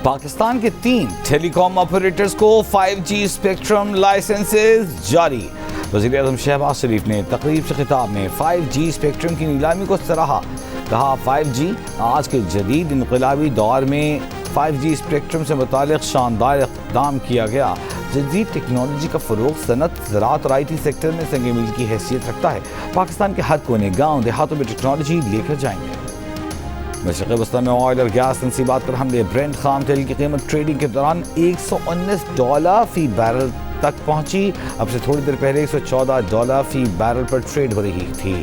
پاکستان کے 3 ٹیلی کام آپریٹرز کو 5G spectrum licences جاری۔ وزیر اعظم شہباز شریف نے تقریب سے خطاب میں 5G اسپیکٹرم کی نیلامی کو سراہا۔ کہا 5G آج کے جدید انقلابی دور میں 5G اسپیکٹرم سے متعلق شاندار اقدام کیا گیا۔ جدید ٹیکنالوجی کا فروغ صنعت، زراعت اور IT سیکٹر میں سنگ میل کی حیثیت رکھتا ہے۔ پاکستان کے ہر کونے، گاؤں دیہاتوں میں ٹیکنالوجی لے کر جائیں گے۔ مشرق وسطی میں آئل اور گیس تنصیبات پر حملے۔ برنٹ خام تیل کی قیمت ٹریڈنگ کے دوران $119 فی بیرل تک پہنچی۔ اب سے تھوڑی دیر پہلے $114 فی بیرل پر ٹریڈ ہو رہی تھی۔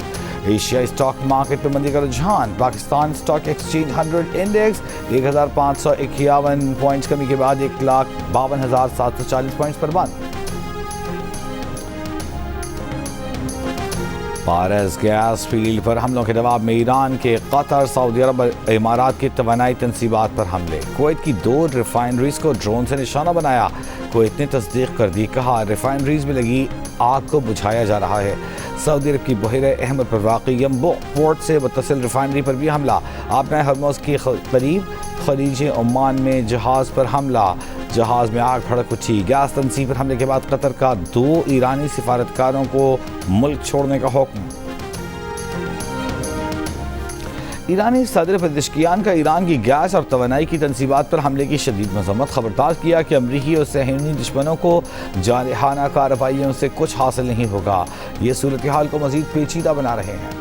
ایشیائی اسٹاک مارکیٹ میں مندی کا رجحان۔ Pakistan stock exchange 100 index 1551 points کمی کے بعد 1,52,740 پوائنٹس پر بند۔ پارس گیس فیلڈ پر حملوں کے جواب میں ایران کے قطر، سعودی عرب اور امارات کی توانائی تنصیبات پر حملے۔ کویت کی 2 ریفائنریز کو ڈرون سے نشانہ بنایا۔ کویت نے تصدیق کر دی، کہا ریفائنریز میں لگی آگ کو بجھایا جا رہا ہے۔ سعودی عرب کی بحیرہ احمر پر واقع ینبوع پورٹ سے متصل ریفائنری پر بھی حملہ۔ آبنائے ہرمز کے قریب خلیج عمان میں جہاز پر حملہ، جہاز میں آگ بھڑک اٹھی۔ گیس تنصیب پر حملے کے بعد قطر کا 2 ایرانی سفارتکاروں کو ملک چھوڑنے کا حکم۔ ایرانی صدر پزشکیان کا ایران کی گیس اور توانائی کی تنصیبات پر حملے کی شدید مذمت، خبردار کیا کہ امریکی اور صہیونی دشمنوں کو جارحانہ کارروائیوں سے کچھ حاصل نہیں ہوگا، یہ صورتحال کو مزید پیچیدہ بنا رہے ہیں۔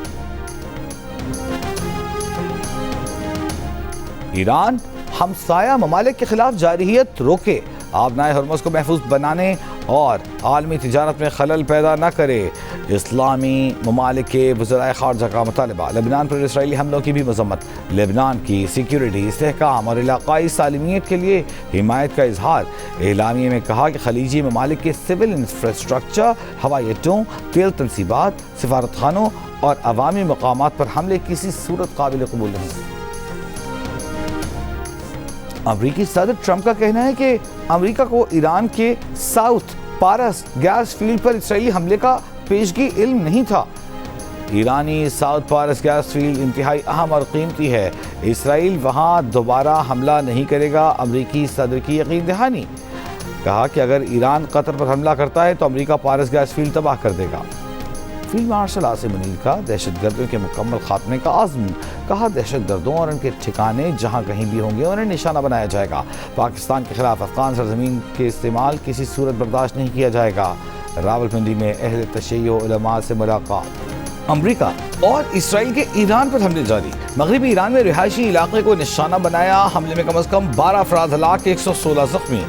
ایران ہمسایہ ممالک کے خلاف جارحیت روکے، آبنائے ہرمز کو محفوظ بنانے اور عالمی تجارت میں خلل پیدا نہ کرے، اسلامی ممالک کے وزرائے خارجہ کا مطالبہ۔ لبنان پر اسرائیلی حملوں کی بھی مذمت، لبنان کی سیکیورٹی، استحکام اور علاقائی سالمیت کے لیے حمایت کا اظہار۔ اعلامیے میں کہا کہ خلیجی ممالک کے سول انفراسٹرکچر، ہوائی اڈوں، تیل تنصیبات، سفارتخانوں اور عوامی مقامات پر حملے کسی صورت قابل قبول نہیں۔ امریکی صدر ٹرمپ کا کہنا ہے کہ امریکہ کو ایران کے ساؤتھ پارس گیس فیلڈ پر اسرائیلی حملے کا پیشگی علم نہیں تھا۔ ایرانی ساؤتھ پارس گیس فیلڈ انتہائی اہم اور قیمتی ہے، اسرائیل وہاں دوبارہ حملہ نہیں کرے گا۔ امریکی صدر کی یقین دہانی، کہا کہ اگر ایران قطر پر حملہ کرتا ہے تو امریکہ پارس گیس فیلڈ تباہ کر دے گا۔ فیلڈ مارشل عاصم منیر کا دہشت گردوں کے مکمل خاتمے کا عزم، کہا دہشت گردوں اور ان کے ٹھکانے جہاں کہیں بھی ہوں گے انہیں نشانہ بنایا جائے گا۔ پاکستان کے خلاف افغان سرزمین کے استعمال کسی صورت برداشت نہیں کیا جائے گا۔ راولپنڈی میں اہل تشیع علماء سے ملاقات۔ امریکہ اور اسرائیل کے ایران پر حملے جاری، مغربی ایران میں رہائشی علاقے کو نشانہ بنایا، حملے میں کم از کم 12 افراد ہلاک، 116 زخمی۔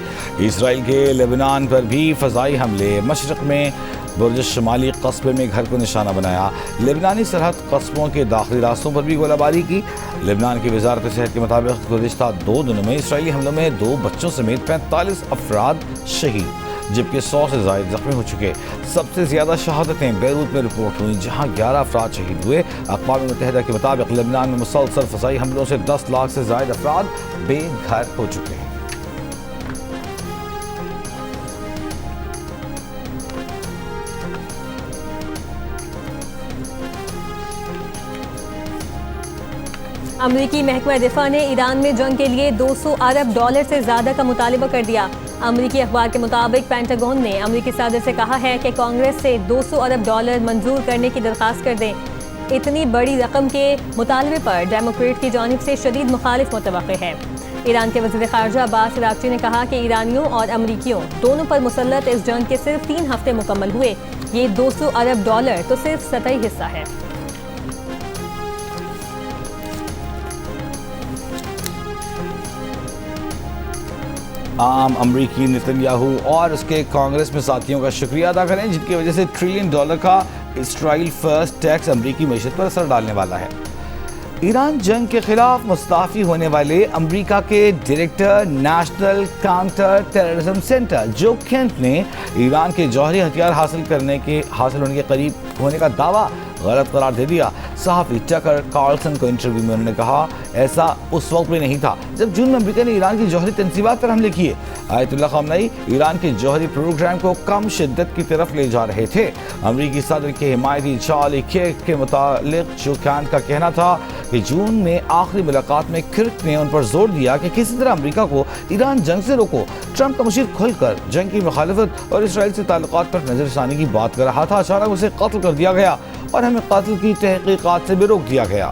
اسرائیل کے لبنان پر بھی فضائی حملے، مشرق میں برج شمالی قصبے میں گھر کو نشانہ بنایا، لبنانی سرحد قصبوں کے داخلی راستوں پر بھی گولہ باری کی۔ لبنان کی وزارت صحت کے مطابق گزشتہ 2 دنوں میں اسرائیلی حملوں میں 2 بچوں سمیت 45 افراد شہید، جبکہ 100 سے زائد زخمی ہو چکے۔ سب سے زیادہ شہادتیں بیروت میں رپورٹ ہوئیں، جہاں 11 افراد شہید ہوئے۔ اقوام متحدہ کے مطابق لبنان میں مسلسل فضائی حملوں سے 10 لاکھ سے زائد افراد بے گھر ہو چکے ہیں۔ امریکی محکمہ دفاع نے ایران میں جنگ کے لیے $200 ارب سے زیادہ کا مطالبہ کر دیا۔ امریکی اخبار کے مطابق پینٹاگون نے امریکی صدر سے کہا ہے کہ کانگریس سے $200 ارب منظور کرنے کی درخواست کر دیں۔ اتنی بڑی رقم کے مطالبے پر ڈیموکریٹ کی جانب سے شدید مخالف متوقع ہے۔ ایران کے وزیر خارجہ عباس عراقچی نے کہا کہ ایرانیوں اور امریکیوں دونوں پر مسلط اس جنگ کے صرف 3 ہفتے مکمل ہوئے، یہ $200 ارب تو صرف سطحی حصہ ہے۔ عام امریکی نتنیاہو اور اس کے کانگریس میں ساتھیوں کا شکریہ ادا کریں، جن کی وجہ سے $1 ٹریلین کا اسرائیل فرسٹ ٹیکس امریکی معیشت پر اثر ڈالنے والا ہے۔ ایران جنگ کے خلاف مستعفی ہونے والے امریکہ کے director national counter terrorism centre جو کینٹ نے ایران کے جوہری ہتھیار حاصل ہونے کے قریب ہونے کا دعویٰ غلط قرار دے دیا۔ صحافی ٹکر کارلسن کو انٹرویو میں انہوں نے کہا ایسا اس وقت بھی نہیں تھا جب جون میں امریکہ نے ایران کی جوہری تنصیبات پر حملے کیے۔ آیت اللہ خامنئی ایران کے جوہری پروگرام کو کم شدت کی طرف لے جا رہے تھے۔ امریکی صدر کے حمایتی چارلی کیرک کے متعلق جو کینٹ کا کہنا تھا کہ جون میں آخری ملاقات میں کرک نے ان پر زور دیا کہ کسی طرح امریکہ کو ایران جنگ سے روکو۔ ٹرمپ کا مشیر کھل کر جنگ کی مخالفت اور اسرائیل سے تعلقات پر نظر ثانی کی بات کر رہا تھا، اچانک اسے قتل کر دیا گیا اور ہمیں قتل کی تحقیقات سے بھی روک دیا گیا۔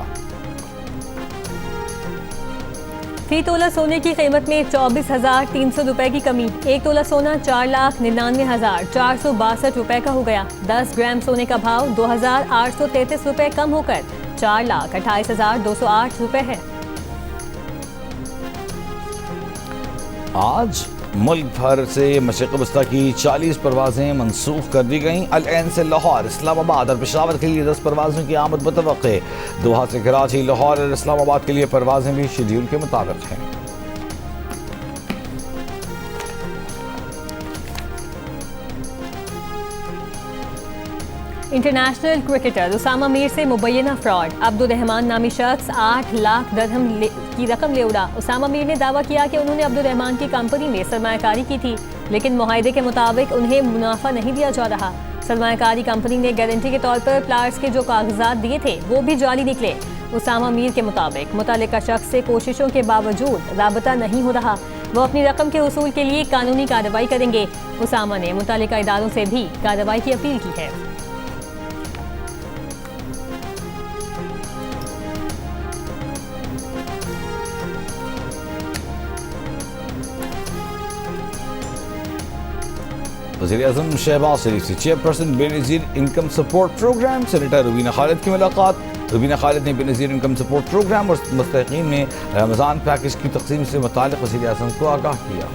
فی تولہ سونے کی قیمت میں 24,300 روپے کی کمی، 1 تولہ سونا 4,99,462 روپے کا ہو گیا۔ 10 گرام سونے کا بھاؤ 2,833 روپے کم ہو کر 4,28,208 روپے ہے۔ آج ملک بھر سے مشرق وسطی کی 40 پروازیں منسوخ کر دی گئیں۔ العین سے لاہور، اسلام آباد اور پشاور کے لیے 10 پروازوں کی آمد متوقع۔ دوحہ سے کراچی، لاہور اور اسلام آباد کے لیے پروازیں بھی شیڈول کے مطابق ہیں۔ انٹرنیشنل کرکٹر اسامہ میر سے مبینہ فراڈ، عبدالرحمان نامی شخص 8 لاکھ درہم کی رقم لے اڑا۔ اسامہ میر نے دعویٰ کیا کہ انہوں نے عبدالرحمان کی کمپنی میں سرمایہ کاری کی تھی، لیکن معاہدے کے مطابق انہیں منافع نہیں دیا جا رہا۔ سرمایہ کاری کمپنی نے گارنٹی کے طور پر پلاٹس کے جو کاغذات دیے تھے وہ بھی جعلی نکلے۔ اسامہ میر کے مطابق متعلقہ شخص سے کوششوں کے باوجود رابطہ نہیں ہو رہا، وہ اپنی رقم کے حصول کے لیے قانونی کارروائی کریں گے۔ اسامہ نے متعلقہ اداروں سے بھی کارروائی کی اپیل کی ہے۔ وزیر اعظم شہباز شریف سے chairperson Benazir income support programme senator Rubina Khalid کی ملاقات۔ روبینہ خالد نے بے نظیر انکم سپورٹ پروگرام اور مستحقین میں رمضان پیکج کی تقسیم سے متعلق وزیر اعظم کو آگاہ کیا۔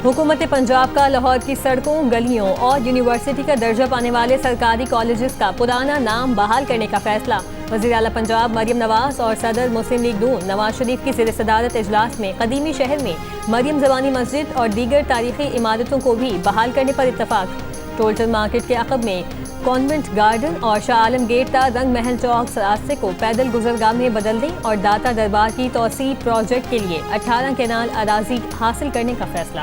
حکومت پنجاب کا لاہور کی سڑکوں، گلیوں اور یونیورسٹی کا درجہ پانے والے سرکاری کالجز کا پرانا نام بحال کرنے کا فیصلہ۔ وزیر اعلیٰ پنجاب مریم نواز اور صدر مسلم لیگ نون نواز شریف کی زیر صدارت اجلاس میں قدیمی شہر میں مریم زبانی مسجد اور دیگر تاریخی عمارتوں کو بھی بحال کرنے پر اتفاق۔ ٹولٹن مارکیٹ کے عقب میں کانوینٹ گارڈن اور شاہ عالم گیٹ تا رنگ محل چوک راستے کو پیدل گزرگاہ میں بدلنے اور داتا دربار کی توسیع پروجیکٹ کے لیے 18 کینال اراضی حاصل کرنے کا فیصلہ۔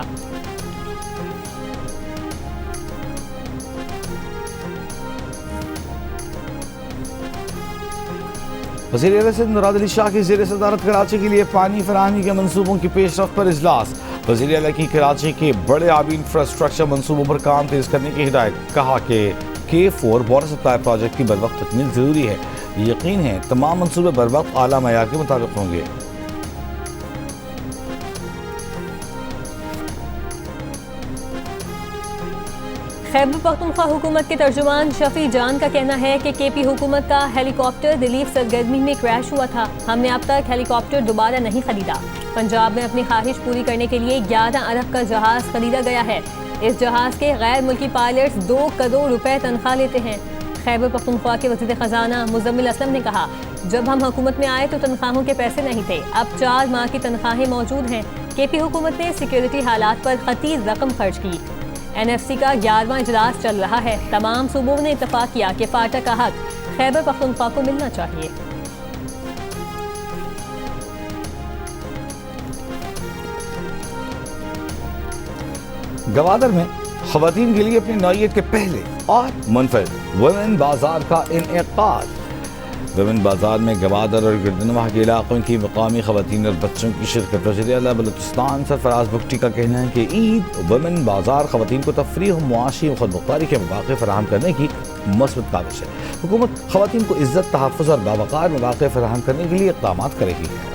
وزیر اعلیٰ سے مراد علی شاہ کی زیر صدارت کراچی کے لیے پانی فراہمی کے منصوبوں کی پیش رفت پر اجلاس۔ وزیر اعلیٰ کی کراچی کے بڑے آبی انفراسٹرکچر منصوبوں پر کام تیز کرنے کی ہدایت۔ کہا کہ K4 واٹر سپلائی پروجیکٹ کی بروقت تکمیل ضروری ہے، یقین ہے تمام منصوبے بروقت اعلیٰ معیار کے مطابق ہوں گے۔ خیبر پختونخوا حکومت کے ترجمان شفیع جان کا کہنا ہے کہ KP حکومت کا ہیلی کاپٹر ریلیف سرگرمی میں کریش ہوا تھا، ہم نے اب تک ہیلی کاپٹر دوبارہ نہیں خریدا۔ پنجاب میں اپنی خواہش پوری کرنے کے لیے 11 ارب کا جہاز خریدا گیا ہے۔ اس جہاز کے غیر ملکی پائلٹس 2 کروڑ روپے تنخواہ لیتے ہیں۔ خیبر پختونخوا کے وزیر خزانہ مزمل اسلم نے کہا، جب ہم حکومت میں آئے تو تنخواہوں کے پیسے نہیں تھے، اب 4 ماہ کی تنخواہیں موجود ہیں۔ KP حکومت نے سیکیورٹی حالات پر خطیر رقم خرچ کی۔ NFC کا 11واں اجلاس چل رہا ہے، تمام صوبوں نے اتفاق کیا کہ فاٹا کا حق خیبر پختونخوا کو ملنا چاہیے۔ گوادر میں خواتین کے لیے اپنی نوعیت کے پہلے اور منفرد ویمن بازار کا انعقاد۔ ویمن بازار میں گوادر اور گردنواہ کے علاقوں کی مقامی خواتین اور بچوں کی شرکت۔ وزیر اعلیٰ بلوچستان سرفراز بگٹی کا کہنا ہے کہ عید ویمن بازار خواتین کو تفریح و معاشی و خود مختاری کے مواقع فراہم کرنے کی مثبت کاوش ہے۔ حکومت خواتین کو عزت، تحفظ اور باوقار مواقع فراہم کرنے کے لیے اقدامات کر رہی ہے۔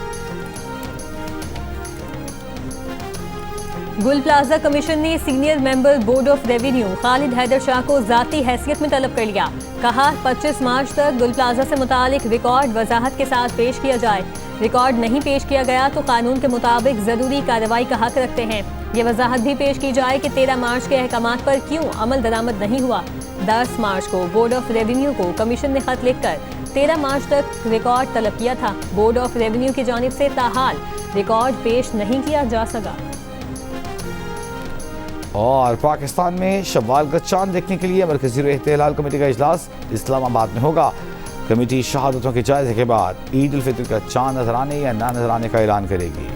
گل پلازہ کمیشن نے senior member board of revenue Khalid Haider Shah کو ذاتی حیثیت میں طلب کر لیا۔ کہا 25 مارچ تک گل پلازہ سے متعلق ریکارڈ وضاحت کے ساتھ پیش کیا جائے، ریکارڈ نہیں پیش کیا گیا تو قانون کے مطابق ضروری کارروائی کا حق رکھتے ہیں۔ یہ وضاحت بھی پیش کی جائے کہ 13 مارچ کے احکامات پر کیوں عمل درآمد نہیں ہوا۔ 10 مارچ کو بورڈ آف ریونیو کو کمیشن نے خط لکھ کر 13 مارچ تک ریکارڈ طلب کیا تھا۔ بورڈ آف ریونیو کی جانب سے تاحال ریکارڈ پیش نہیں کیا جا سکا۔ اور پاکستان میں شوال کا چاند دیکھنے کے لیے مرکزی احتلال کمیٹی کا اجلاس اسلام آباد میں ہوگا۔ کمیٹی شہادتوں کے جائزے کے بعد عید الفطر کا چاند نظر آنے یا نہ نظر آنے کا اعلان کرے گی۔